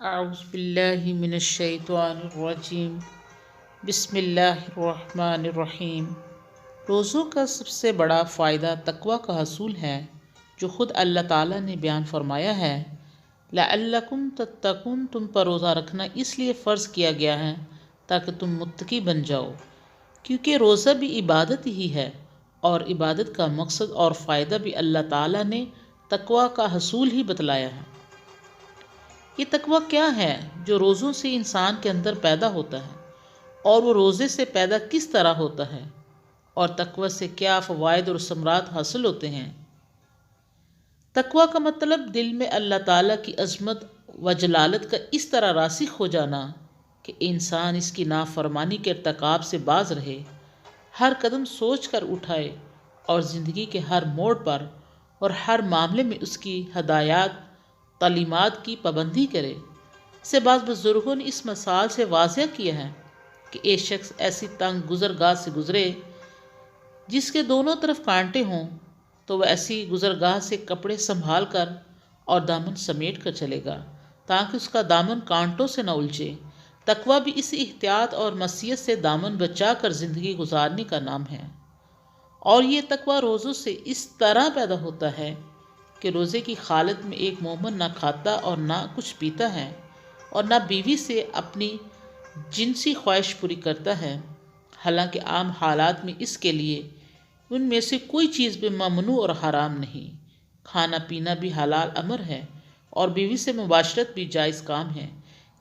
اعوذ باللہ من الشیطان الرجیم بسم اللہ الرحمن الرحیم۔ روزوں کا سب سے بڑا فائدہ تقوی کا حصول ہے، جو خود اللہ تعالیٰ نے بیان فرمایا ہے۔ لعلکم تتقون، تم پر روزہ رکھنا اس لیے فرض کیا گیا ہے تاکہ تم متقی بن جاؤ، کیونکہ روزہ بھی عبادت ہی ہے، اور عبادت کا مقصد اور فائدہ بھی اللہ تعالیٰ نے تقوی کا حصول ہی بتلایا ہے۔ یہ تقوی کیا ہے جو روزوں سے انسان کے اندر پیدا ہوتا ہے، اور وہ روزے سے پیدا کس طرح ہوتا ہے، اور تقوی سے کیا فوائد اور ثمرات حاصل ہوتے ہیں؟ تقوی کا مطلب دل میں اللہ تعالیٰ کی عظمت و جلالت کا اس طرح راسخ ہو جانا کہ انسان اس کی نافرمانی کے ارتکاب سے باز رہے، ہر قدم سوچ کر اٹھائے، اور زندگی کے ہر موڑ پر اور ہر معاملے میں اس کی ہدایات تعلیمات کی پابندی کرے۔ اسے بعض بزرگوں نے اس مثال سے واضح کیا ہے کہ ایک شخص ایسی تنگ گزرگاہ سے گزرے جس کے دونوں طرف کانٹے ہوں، تو وہ ایسی گزرگاہ سے کپڑے سنبھال کر اور دامن سمیٹ کر چلے گا تاکہ اس کا دامن کانٹوں سے نہ الجھے۔ تقوی بھی اسی احتیاط اور معصیت سے دامن بچا کر زندگی گزارنے کا نام ہے، اور یہ تقوی روزوں سے اس طرح پیدا ہوتا ہے کہ روزے کی حالت میں ایک مومن نہ کھاتا اور نہ کچھ پیتا ہے، اور نہ بیوی سے اپنی جنسی خواہش پوری کرتا ہے، حالانکہ عام حالات میں اس کے لیے ان میں سے کوئی چیز بھی ممنوع اور حرام نہیں۔ کھانا پینا بھی حلال امر ہے، اور بیوی سے مباشرت بھی جائز کام ہے،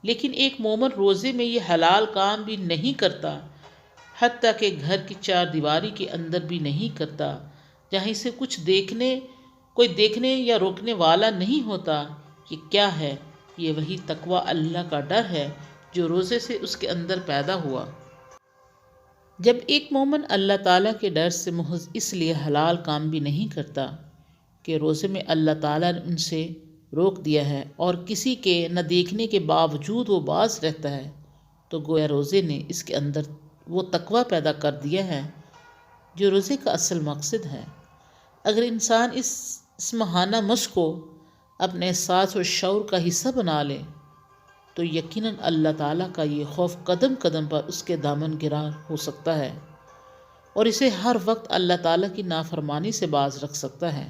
لیکن ایک مومن روزے میں یہ حلال کام بھی نہیں کرتا، حتیٰ کہ گھر کی چار دیواری کے اندر بھی نہیں کرتا، جہاں سے کوئی دیکھنے یا روکنے والا نہیں ہوتا۔ یہ کیا ہے؟ یہ وہی تقوی اللہ کا ڈر ہے جو روزے سے اس کے اندر پیدا ہوا۔ جب ایک مومن اللہ تعالیٰ کے ڈر سے محض اس لیے حلال کام بھی نہیں کرتا کہ روزے میں اللہ تعالیٰ نے ان سے روک دیا ہے، اور کسی کے نہ دیکھنے کے باوجود وہ باز رہتا ہے، تو گویا روزے نے اس کے اندر وہ تقوی پیدا کر دیا ہے جو روزے کا اصل مقصد ہے۔ اگر انسان اس ماہانہ مشق کو اپنے احساس و شعور کا حصہ بنا لے تو یقیناً اللہ تعالیٰ کا یہ خوف قدم قدم پر اس کے دامن گرا ہو سکتا ہے، اور اسے ہر وقت اللہ تعالیٰ کی نافرمانی سے باز رکھ سکتا ہے۔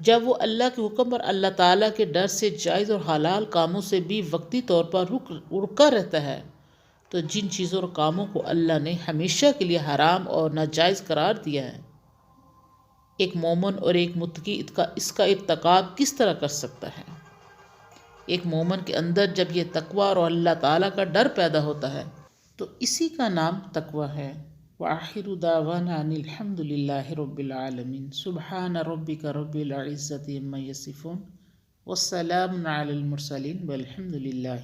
جب وہ اللہ کے حکم اور اللہ تعالیٰ کے ڈر سے جائز اور حلال کاموں سے بھی وقتی طور پر رکا رہتا ہے، تو جن چیزوں اور کاموں کو اللہ نے ہمیشہ کے لیے حرام اور ناجائز قرار دیا ہے، ایک مومن اور ایک متقی اس کا ارتکاب کس طرح کر سکتا ہے؟ ایک مومن کے اندر جب یہ تقوی اور اللہ تعالیٰ کا ڈر پیدا ہوتا ہے تو اسی کا نام تقوی ہے۔ وآخر دعوانا ان الحمد للہ رب العالمین۔ سبحان ربک رب العزت عما یصفون، والسلام علی المرسلین، والحمد للہ